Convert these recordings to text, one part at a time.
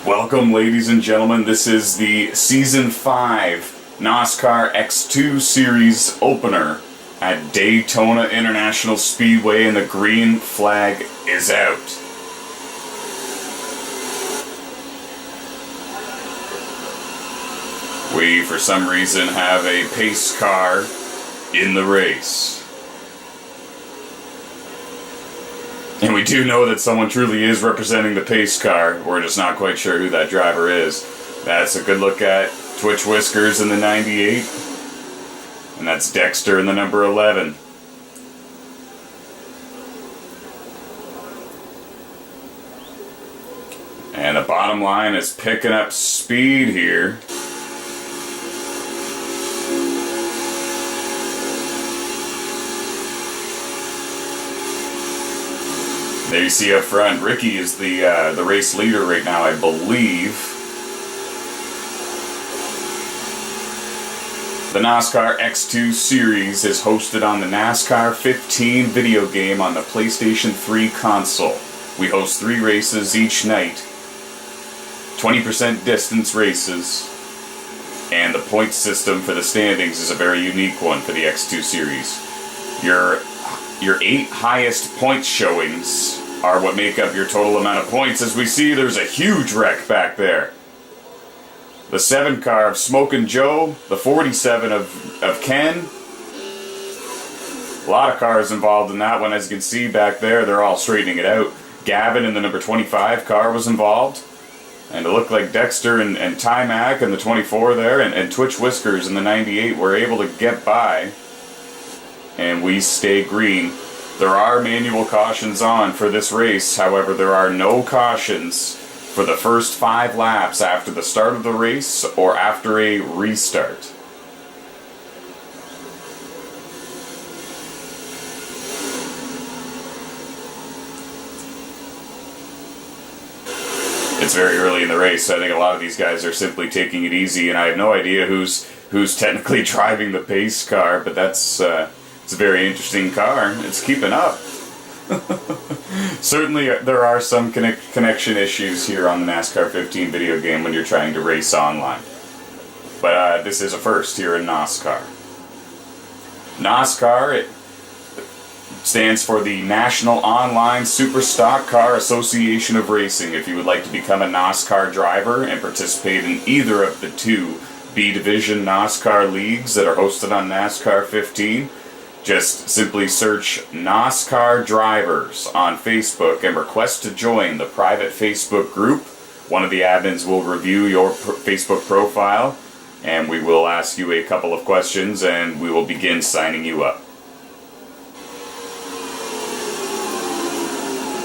Welcome, ladies and gentlemen. This is the Season 5 NOSSCAR X2 Series opener at Daytona International Speedway, and the green flag is out. We, for some reason, have a pace car in the race. And we do know that someone truly is representing the pace car. We're just not quite sure who that driver is. That's a good look at Twitch Whiskers in the 98. And that's Dexter in the number 11. And the bottom line is picking up speed here. There you see up front, Ricky is the race leader right now, I believe. The NOSSCAR X2 Series is hosted on the NASCAR 15 video game on the PlayStation 3 console. We host 3 races each night, 20% distance races, and the point system for the standings is a very unique one for the X2 Series. Your 8 highest point showings are what make up your total amount of points. As we see, there's a huge wreck back there. The 7 car of Smokin' Joe, the 47 of Ken. A lot of cars involved in that one. As you can see back there, they're all straightening it out. Gavin in the number 25 car was involved. And it looked like Dexter and Ty-Mac in the 24 there, and Twitch Whiskers in the 98 were able to get by. And we stay green. There are manual cautions on for this race, however there are no cautions for the first 5 laps after the start of the race or after a restart. It's very early in the race, so I think a lot of these guys are simply taking it easy, and I have no idea who's technically driving the pace car, but that's it's a very interesting car. It's keeping up. Certainly there are some connection issues here on the NASCAR 15 video game when you're trying to race online. But this is a first here in NOSSCAR. NOSSCAR, it stands for the National Online Super Stock Car Association of Racing. If you would like to become a NOSSCAR driver and participate in either of the 2 B Division NOSSCAR leagues that are hosted on NASCAR 15, just simply search NOSSCAR Drivers on Facebook and request to join the private Facebook group. One of the admins will review your Facebook profile, and we will ask you a couple of questions, and we will begin signing you up.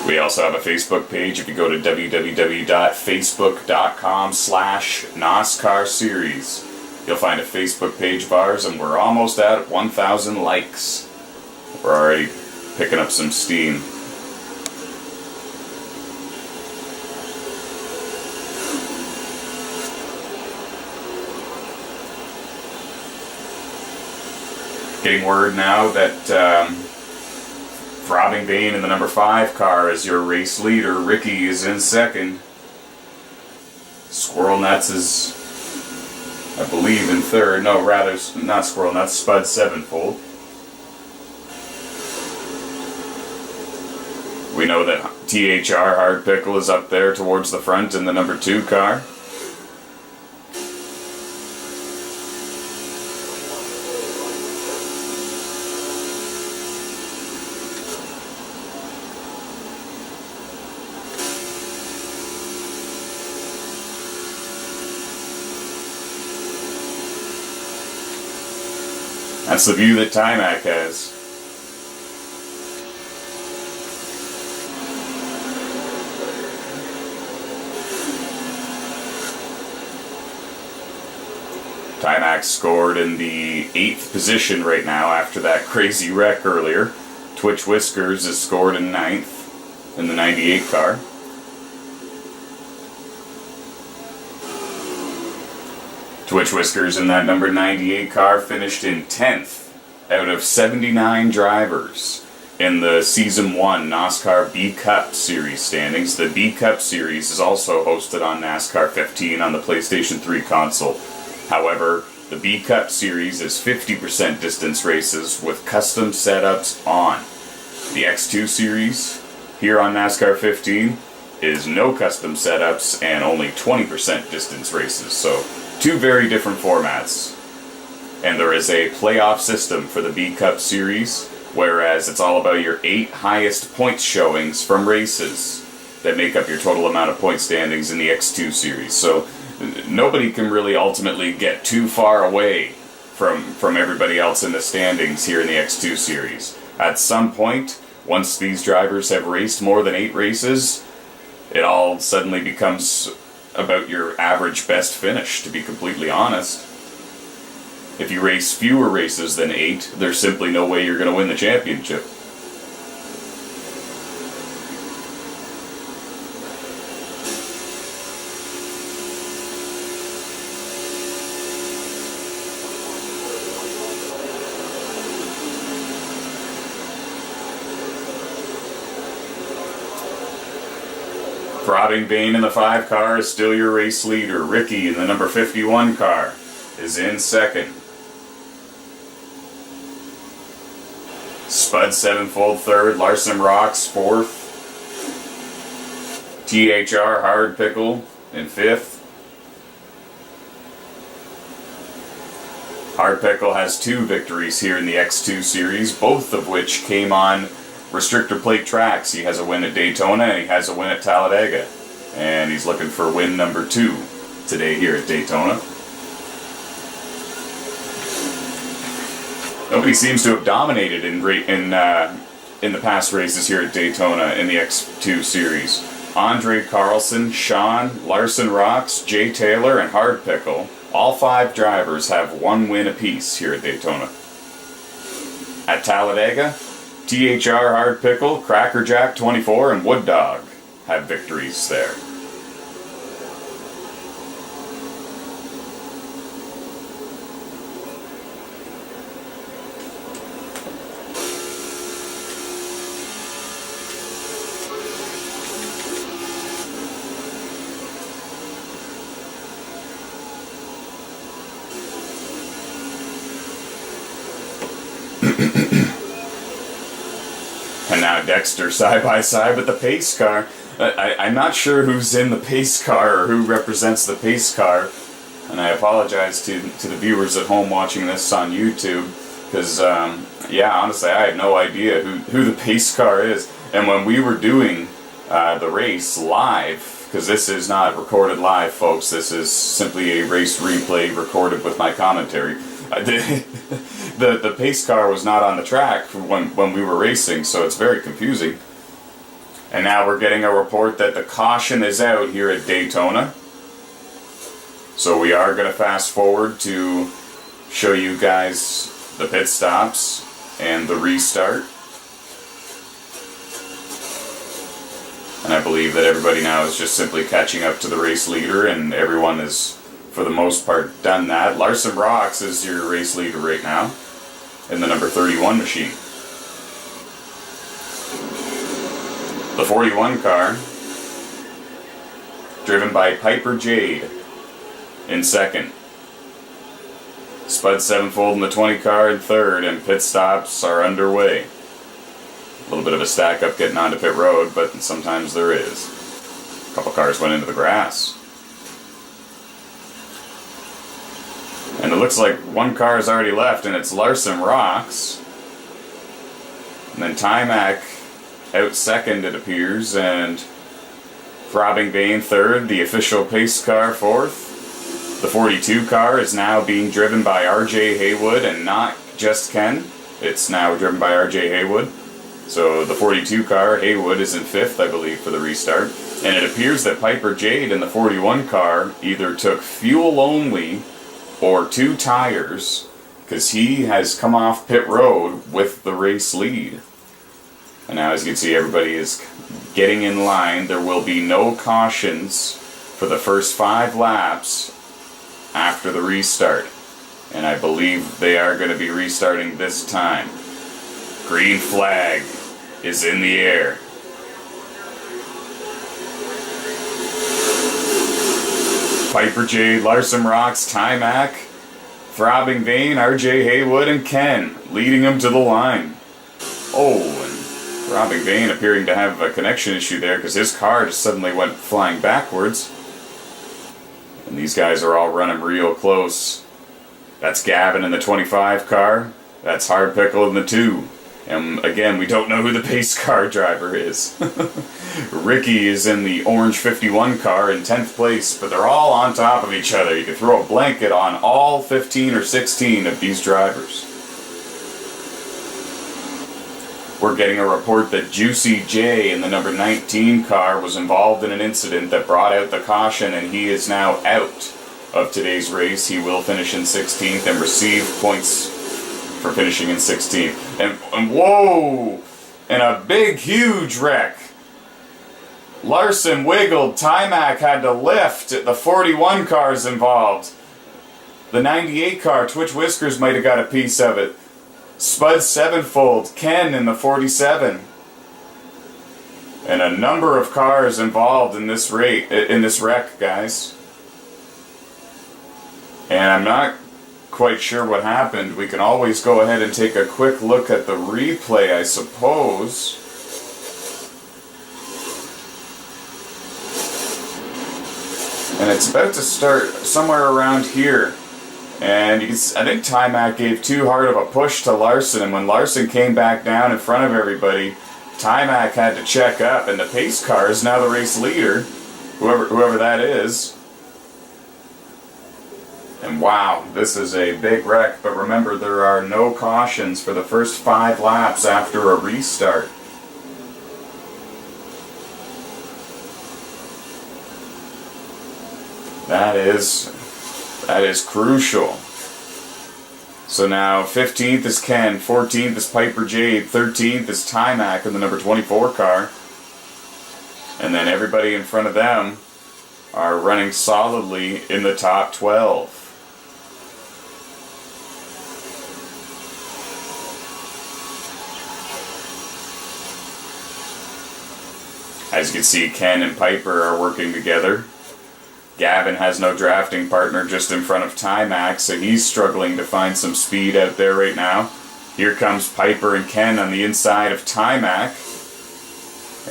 We also have a Facebook page. If you go to www.facebook.com/NOSSCAR Series, you'll find a Facebook page of ours, and we're almost at 1,000 likes. We're already picking up some steam. Getting word now that Throbbing Bane in the number 5 car is your race leader. Ricky is in second. Squirrel Nuts is, I believe, in third. No, rather, not Squirrel Nuts, Spud Sevenfold. We know that THR Hard Pickle is up there towards the front in the number 2 car. That's the view that Ty-Mac has. Ty-Mac scored in the 8th position right now after that crazy wreck earlier. Twitch Whiskers is scored in 9th in the 98 car. Twitch Whiskers in that number 98 car finished in 10th out of 79 drivers. in the Season 1 NOSSCAR B Cup Series standings. The B Cup Series is also hosted on NASCAR 15 on the PlayStation 3 console. However, the B Cup Series is 50% distance races with custom setups on. The X2 Series here on NASCAR 15 is no custom setups and only 20% distance races. So, two very different formats. And there is a playoff system for the B Cup Series, whereas it's all about your 8 highest points showings from races that make up your total amount of point standings in the X2 Series. So nobody can really ultimately get too far away from everybody else in the standings here in the X2 Series. At some point, once these drivers have raced more than 8 races, it all suddenly becomes about your average best finish, to be completely honest. If you race fewer races than 8, there's simply no way you're going to win the championship. Throbbing Bane in the 5 car is still your race leader. Ricky in the number 51 car is in second. Spud Sevenfold third, Larson Rocks fourth, THR Hard Pickle in fifth. Hard Pickle has 2 victories here in the X2 Series, both of which came on restrictor plate tracks. He has a win at Daytona and he has a win at Talladega, and he's looking for win number 2 today here at Daytona. Nobody seems to have dominated in the past races here at Daytona in the X2 Series. Andre Carlson, Sean, Larson Rocks, Jay Taylor, and Hard Pickle, all 5 drivers have 1 win apiece here at Daytona. At Talladega, THR Hard Pickle, Crackerjack 24, and Wood Dog have victories there. And now Dexter side by side with the pace car. I'm not sure who's in the pace car or who represents the pace car, and I apologize to the viewers at home watching this on YouTube, because yeah, honestly, I have no idea who the pace car is. And when we were doing the race live, because this is not recorded live, folks, this is simply a race replay recorded with my commentary. The pace car was not on the track when we were racing, so it's very confusing. And now we're getting a report that the caution is out here at Daytona. So we are going to fast forward to show you guys the pit stops and the restart. And I believe that everybody now is just simply catching up to the race leader, and everyone is, for the most part, done that. Larson Rocks is your race leader right now in the number 31 machine. The 41 car, driven by Piper Jade, in second. Spud Sevenfold in the 20 car in third, and pit stops are underway. A little bit of a stack up getting onto pit road, but sometimes there is. A couple cars went into the grass. And it looks like 1 car has already left, and it's Larson Rocks. And then Timac out second, it appears, and Throbbing Bane third, the official pace car fourth. The 42 car is now being driven by RJ Haywood, and not just Ken. It's now driven by RJ Haywood. So the 42 car, Haywood, is in fifth, I believe, for the restart. And it appears that Piper Jade in the 41 car either took fuel only or 2 tires, because he has come off pit road with the race lead. And now, as you can see, everybody is getting in line. There will be no cautions for the first 5 laps after the restart. And I believe they are going to be restarting this time. Green flag is in the air. Piper J, Larson Rocks, Timac, Throbbing Vein, RJ Haywood, and Ken leading them to the line. Oh, and Throbbing Vein appearing to have a connection issue there because his car just suddenly went flying backwards. And these guys are all running real close. That's Gavin in the 25 car. That's Hard Pickle in the 2. And again, we don't know who the pace car driver is. Ricky is in the orange 51 car in 10th place, but they're all on top of each other. You can throw a blanket on all 15 or 16 of these drivers. We're getting a report that Juicy J in the number 19 car was involved in an incident that brought out the caution, and he is now out of today's race. He will finish in 16th and receive points for finishing in 16th. And whoa! And a big, huge wreck. Larson wiggled. Timac had to lift. The 41 car's involved. The 98 car, Twitch Whiskers might have got a piece of it. Spud Sevenfold, Ken in the 47. And a number of cars involved in this wreck, guys. And I'm not quite sure what happened. We can always go ahead and take a quick look at the replay, I suppose. And it's about to start somewhere around here. And you can, I think Timac gave too hard of a push to Larson, and when Larson came back down in front of everybody, Timac had to check up, and the pace car is now the race leader, whoever that is. And wow, this is a big wreck, but remember, there are no cautions for the first 5 laps after a restart. That is crucial. So now 15th is Ken, 14th is Piper J, 13th is Timac in the number 24 car. And then everybody in front of them are running solidly in the top 12. As you can see, Ken and Piper are working together. Gavin has no drafting partner just in front of Timac, so he's struggling to find some speed out there right now. Here comes Piper and Ken on the inside of Timac.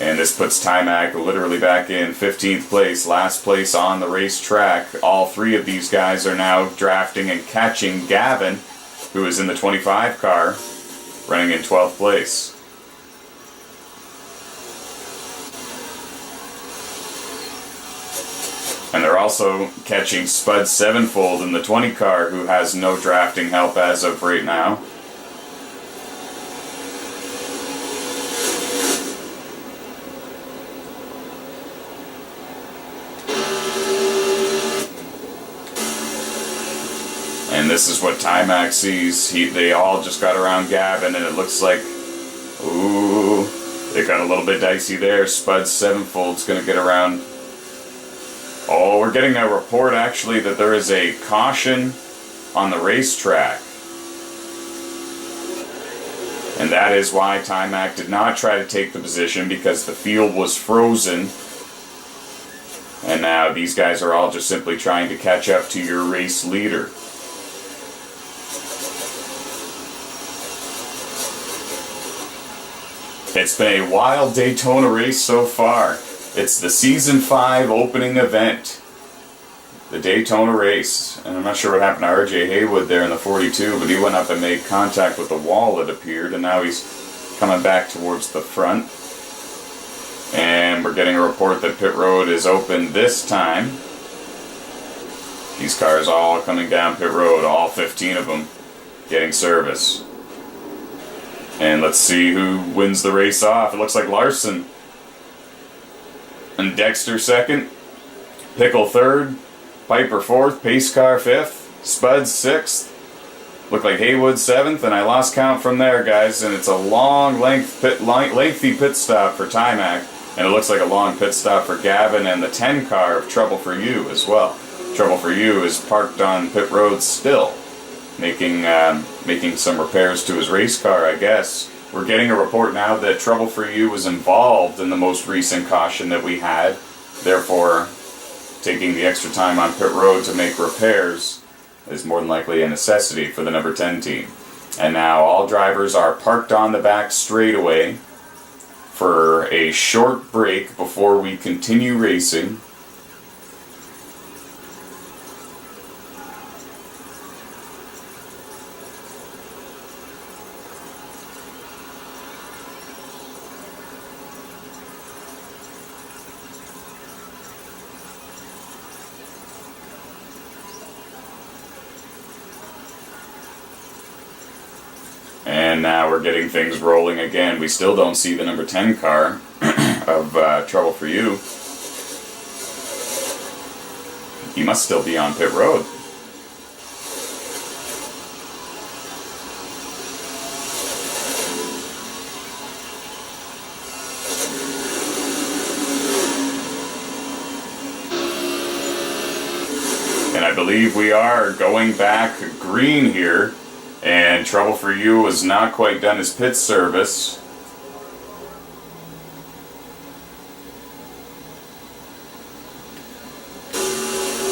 And this puts Timac literally back in 15th place, last place on the racetrack. All 3 of these guys are now drafting and catching Gavin, who is in the 25 car, running in 12th place. And they're also catching Spud Sevenfold in the 20 car, who has no drafting help as of right now. And this is what Timac sees. They all just got around Gavin, and it looks like, ooh, it got a little bit dicey there. Spud Sevenfold's going to get around. Oh, we're getting a report actually that there is a caution on the racetrack. And that is why Timac did not try to take the position, because the field was frozen. And now these guys are all just simply trying to catch up to your race leader. It's been a wild Daytona race so far. It's the Season 5 opening event, the Daytona race. And I'm not sure what happened to RJ Haywood there in the 42, but he went up and made contact with the wall, it appeared, and now he's coming back towards the front. And we're getting a report that pit road is open this time. These cars all coming down pit road, all 15 of them getting service. And let's see who wins the race off. It looks like Larson. And Dexter second, Pickle third, Piper fourth, Pace Car fifth, Spud sixth. Looked like Haywood seventh, and I lost count from there, guys. And it's a long, lengthy pit stop for Timac, and it looks like a long pit stop for Gavin and the 10 car of Trouble for You as well. Trouble for You is parked on pit road still, making some repairs to his race car, I guess. We're getting a report now that Trouble for You was involved in the most recent caution that we had. Therefore, taking the extra time on pit road to make repairs is more than likely a necessity for the number 10 team. And now all drivers are parked on the back straightaway for a short break before we continue racing. And now we're getting things rolling again. We still don't see the number 10 car of Trouble for You. He must still be on pit road. And I believe we are going back green here. And Trouble for You has not quite done his pit service.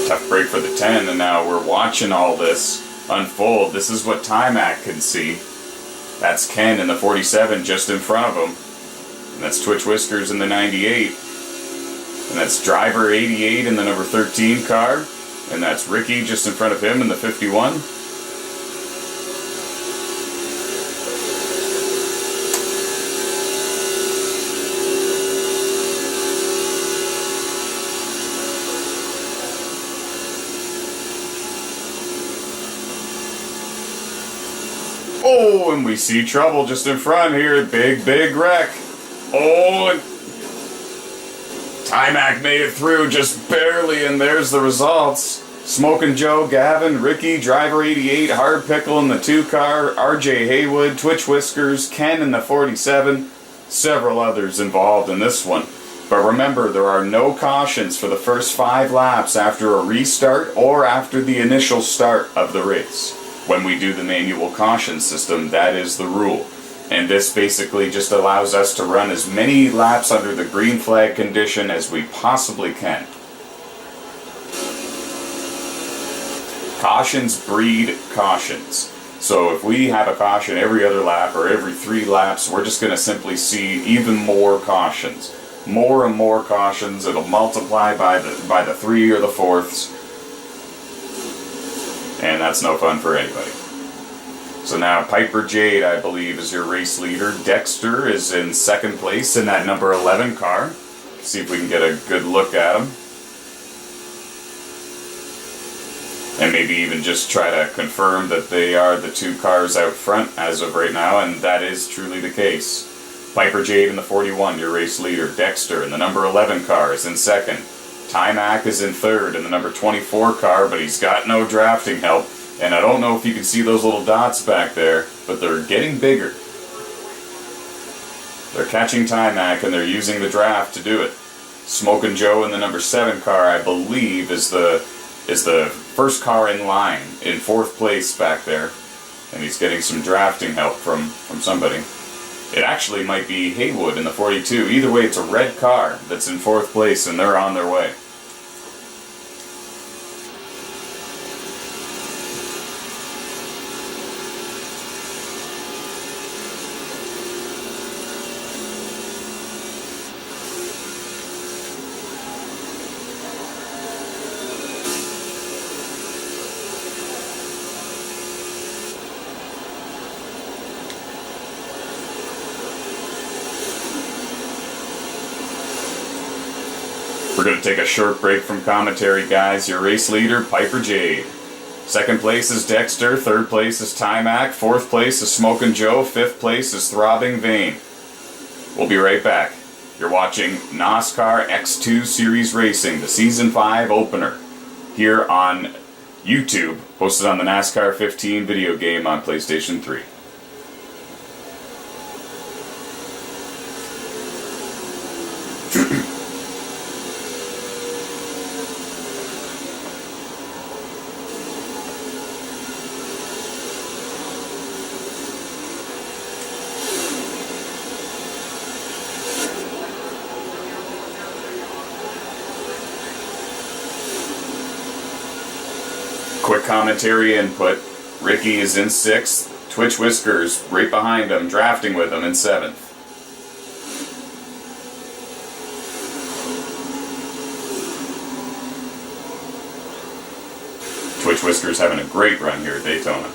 Tough break for the 10, and now we're watching all this unfold. This is what Timac can see. That's Ken in the 47 just in front of him. And that's Twitch Whiskers in the 98. And that's Driver 88 in the number 13 car. And that's Ricky just in front of him in the 51. Oh, and we see Trouble just in front here. Big, big wreck. Oh, and Timac made it through just barely, and there's the results. Smokin' Joe, Gavin, Ricky, Driver 88, Hard Pickle in the 2 car, RJ Haywood, Twitch Whiskers, Ken in the 47, several others involved in this one. But remember, there are no cautions for the first 5 laps after a restart or after the initial start of the race. When we do the manual caution system, that is the rule. And this basically just allows us to run as many laps under the green flag condition as we possibly can. Cautions breed cautions. So if we have a caution every other lap or every 3 laps, we're just going to simply see even more cautions. More and more cautions. It'll multiply by the 3 or the 4ths. And that's no fun for anybody. So now Piper Jade, I believe, is your race leader. Dexter is in 2nd place in that number 11 car. See if we can get a good look at him. And maybe even just try to confirm that they are the 2 cars out front as of right now, and that is truly the case. Piper Jade in the 41, your race leader. Dexter in the number 11 car is in 2nd. Timac is in 3rd in the number 24 car, but he's got no drafting help. And I don't know if you can see those little dots back there, but they're getting bigger. They're catching Timac and they're using the draft to do it. Smokin' Joe in the number 7 car, I believe, is the first car in line in 4th place back there. And he's getting some drafting help from somebody. It actually might be Haywood in the 42. Either way, it's a red car that's in 4th place and they're on their way. We're going to take a short break from commentary, guys. Your race leader, Piper Jade. 2nd place is Dexter. 3rd place is Timac. 4th place is Smokin' Joe. 5th place is Throbbing Vein. We'll be right back. You're watching NOSSCAR X2 Series Racing, the Season 5 opener, here on YouTube, posted on the NASCAR 15 video game on PlayStation 3. Quick commentary input. Ricky is in 6th. Twitch Whiskers right behind him, drafting with him in 7th. Twitch Whiskers having a great run here at Daytona.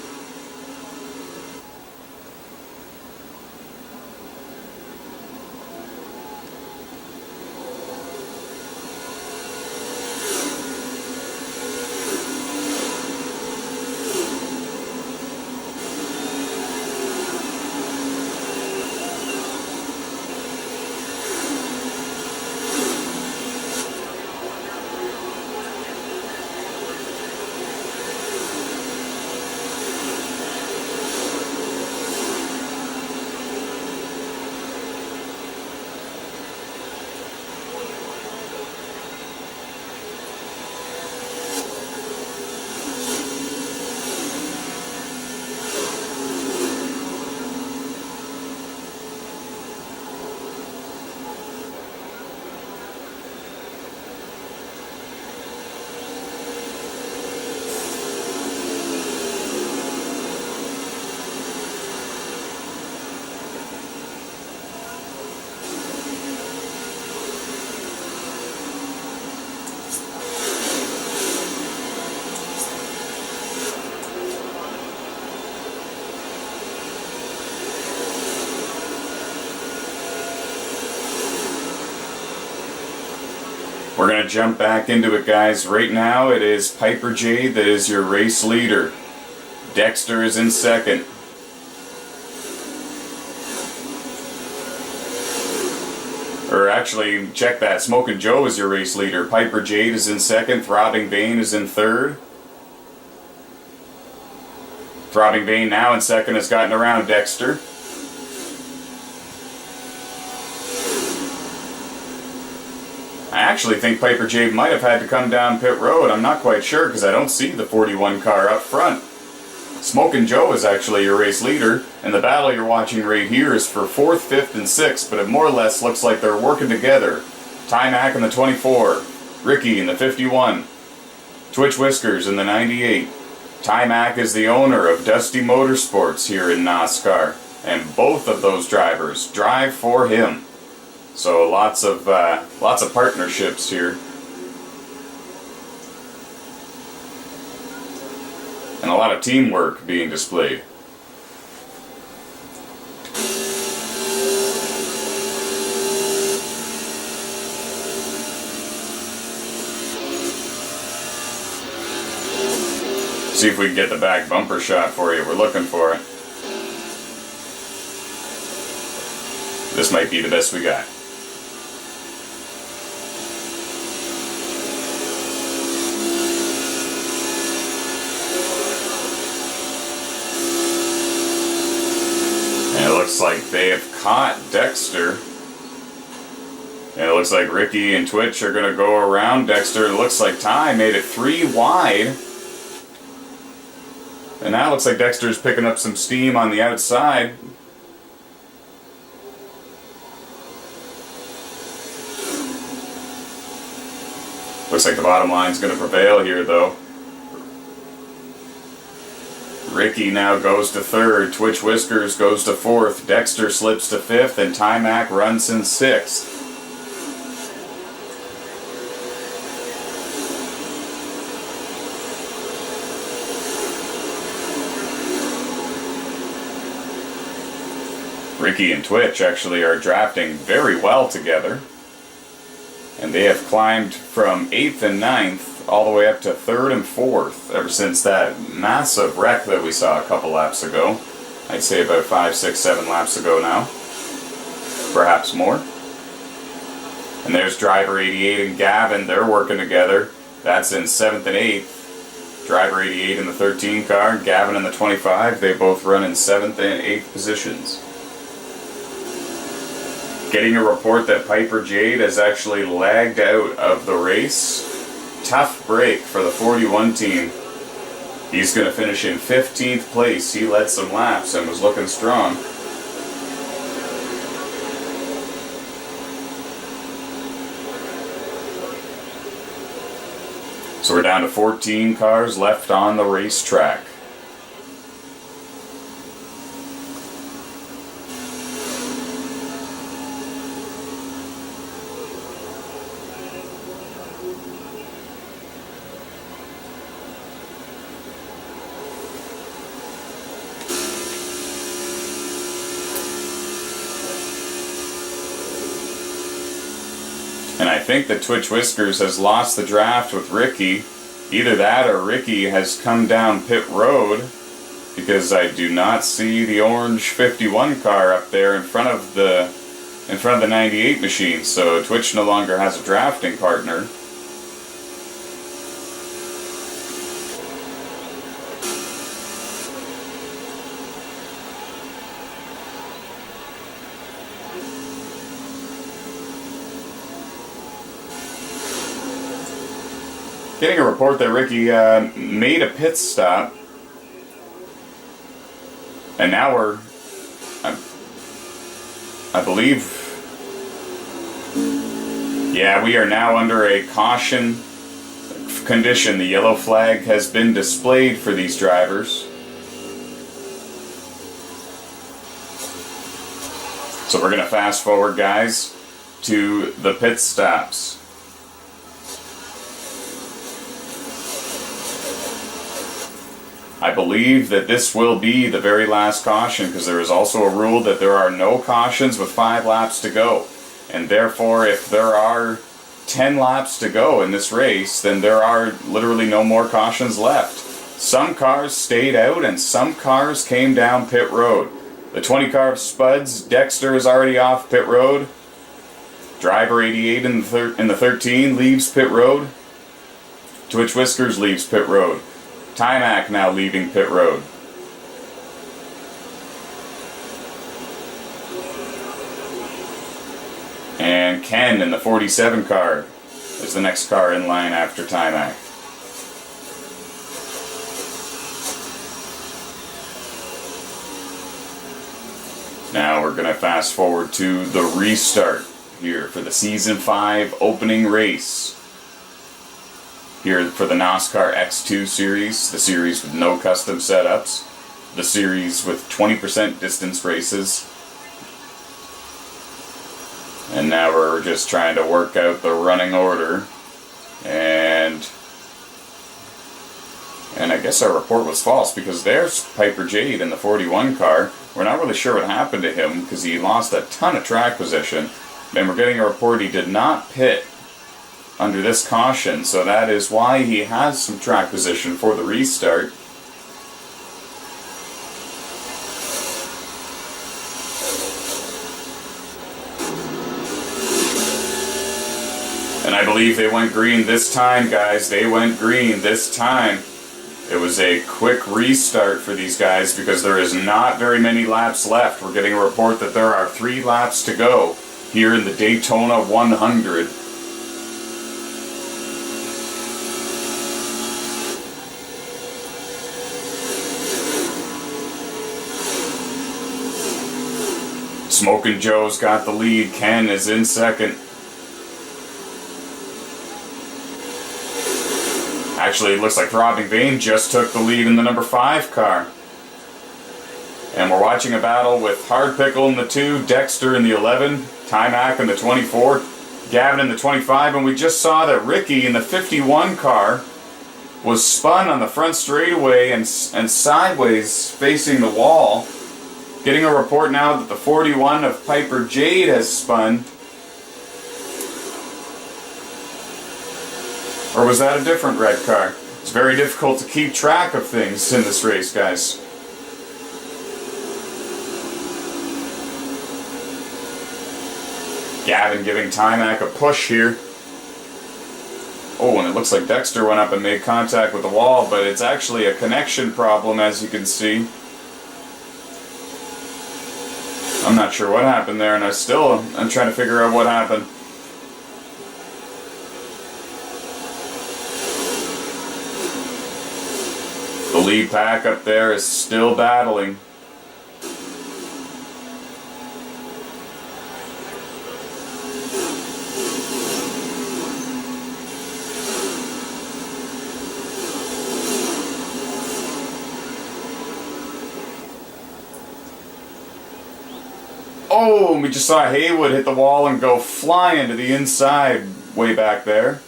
We're going to jump back into it, guys. Right now it is Piper Jade that is your race leader. Dexter is in 2nd. Or actually, check that. Smokin' Joe is your race leader. Piper Jade is in 2nd. Throbbing Bane is in 3rd. Throbbing Bane now in 2nd has gotten around Dexter. I actually think Piper Jade might have had to come down pit road. I'm not quite sure because I don't see the 41 car up front. Smokin' Joe is actually your race leader, and the battle you're watching right here is for 4th, 5th, and 6th, but it more or less looks like they're working together. Ty-Mac in the 24, Ricky in the 51, Twitch Whiskers in the 98. Ty-Mac is the owner of Dusty Motorsports here in NOSSCAR, and both of those drivers drive for him. So lots of partnerships here, and a lot of teamwork being displayed. See if we can get the back bumper shot for you. We're looking for it. This might be the best we got. Looks like they have caught Dexter. And it looks like Ricky and Twitch are going to go around Dexter. It looks like Ty made it 3 wide. And now it looks like Dexter's picking up some steam on the outside. Looks like the bottom line's going to prevail here, though. Ricky now goes to 3rd, Twitch Whiskers goes to 4th, Dexter slips to 5th, and Ty-Mac runs in 6th. Ricky and Twitch actually are drafting very well together, and they have climbed from 8th and 9th all the way up to 3rd and 4th ever since that massive wreck that we saw a couple laps ago. I'd say about 5, 6, 7 laps ago now. Perhaps more. And there's driver 88 and Gavin. They're working together. That's in 7th and 8th. Driver 88 in the 13 car, Gavin in the 25. They both run in 7th and 8th positions. Getting a report that Piper Jade has actually lagged out of the race. Tough break for the 41 team. He's going to finish in 15th place. He led some laps and was looking strong. So we're down to 14 cars left on the racetrack. And I think that Twitch Whiskers has lost the draft with Ricky. Either that or Ricky has come down pit road, because I do not see the orange 51 car up there in front of the 98 machine. So Twitch no longer has a drafting partner. Getting a report that Ricky made a pit stop, and now I believe, yeah, we are now under a caution condition. The yellow flag has been displayed for these drivers. So we're going to fast forward, guys, to the pit stops. I believe that this will be the very last caution, because there is also a rule that there are no cautions with 5 laps to go. And therefore, if there are 10 laps to go in this race, then there are literally no more cautions left. Some cars stayed out and some cars came down pit road. The 20 car of Spuds, Dexter is already off pit road. Driver 88 in the 13 leaves pit road. Twitch Whiskers leaves pit road. Timac now leaving pit road. And Ken in the 47 car is the next car in line after Timac. Now we're going to fast forward to the restart here for the Season 5 opening race. Here for the NOSSCAR X2 Series, the series with no custom setups, the series with 20% distance races. And now we're just trying to work out the running order. And I guess our report was false, because there's Piper Jade in the 41 car. We're not really sure what happened to him, because he lost a ton of track position. And we're getting a report he did not pit under this caution, so that is why he has some track position for the restart. And I believe they went green this time, guys. They went green this time. It was a quick restart for these guys because there is not very many laps left. We're getting a report that there are 3 laps to go here in the Daytona 100. Smokin' Joe's got the lead. Ken is in second. Actually, it looks like Throbbing Vein just took the lead in the number 5 car. And we're watching a battle with Hard Pickle in the 2, Dexter in the 11, Timac in the 24, Gavin in the 25, and we just saw that Ricky in the 51 car was spun on the front straightaway and sideways facing the wall. Getting a report now that the 41 of Piper Jade has spun. Or was that a different red car? It's very difficult to keep track of things in this race, guys. Gavin giving Timac a push here. Oh, and it looks like Dexter went up and made contact with the wall, but it's actually a connection problem, as you can see. I'm not sure what happened there, and I'm trying to figure out what happened. The lead pack up there is still battling. Oh, and we just saw Haywood hit the wall and go flying to the inside way back there.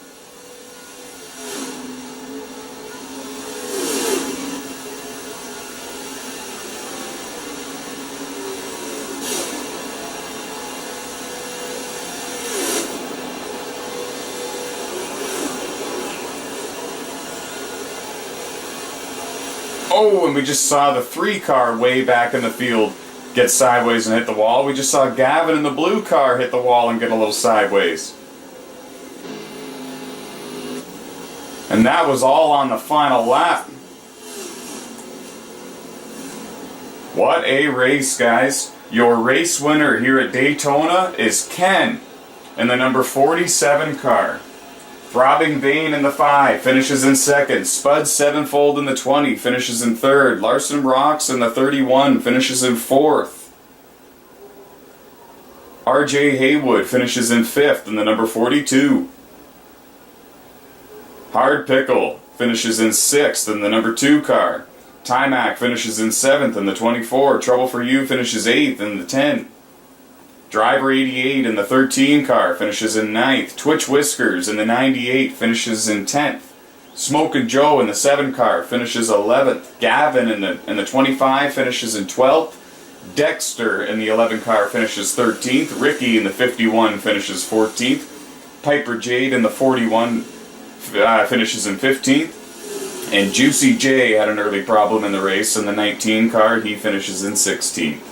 Oh, and we just saw the 3 car way back in the field get sideways and hit the wall. We just saw Gavin in the blue car hit the wall and get a little sideways. And that was all on the final lap. What a race, guys. Your race winner here at Daytona is Ken in the number 47 car. Throbbing Bane in the 5 finishes in 2nd. Spud Sevenfold in the 20 finishes in 3rd. Larson Rocks in the 31 finishes in 4th. RJ Haywood finishes in 5th in the number 42. Hard Pickle finishes in 6th in the number 2 car. Timac finishes in 7th in the 24. Trouble for You finishes 8th in the 10. Driver 88 in the 13 car finishes in 9th. Twitch Whiskers in the 98 finishes in 10th. Smokin' Joe in the 7 car finishes 11th. Gavin in the 25 finishes in 12th. Dexter in the 11 car finishes 13th. Ricky in the 51 finishes 14th. Piper Jade in the 41 finishes in 15th. And Juicy J had an early problem in the race in the 19 car. He finishes in 16th.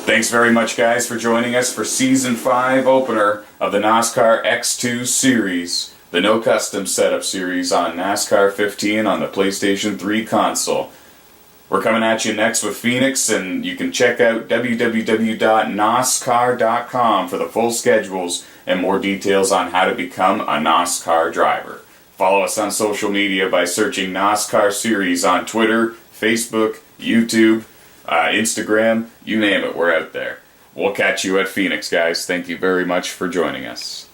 Thanks very much, guys, for joining us for Season 5 opener of the NOSSCAR X2 Series, the No Custom Setup Series on NASCAR 15 on the PlayStation 3 console. We're coming at you next with Phoenix, and you can check out www.nosscar.com for the full schedules and more details on how to become a NOSSCAR driver. Follow us on social media by searching NOSSCAR Series on Twitter, Facebook, YouTube, Instagram, you name it, we're out there. We'll catch you at Phoenix, guys. Thank you very much for joining us.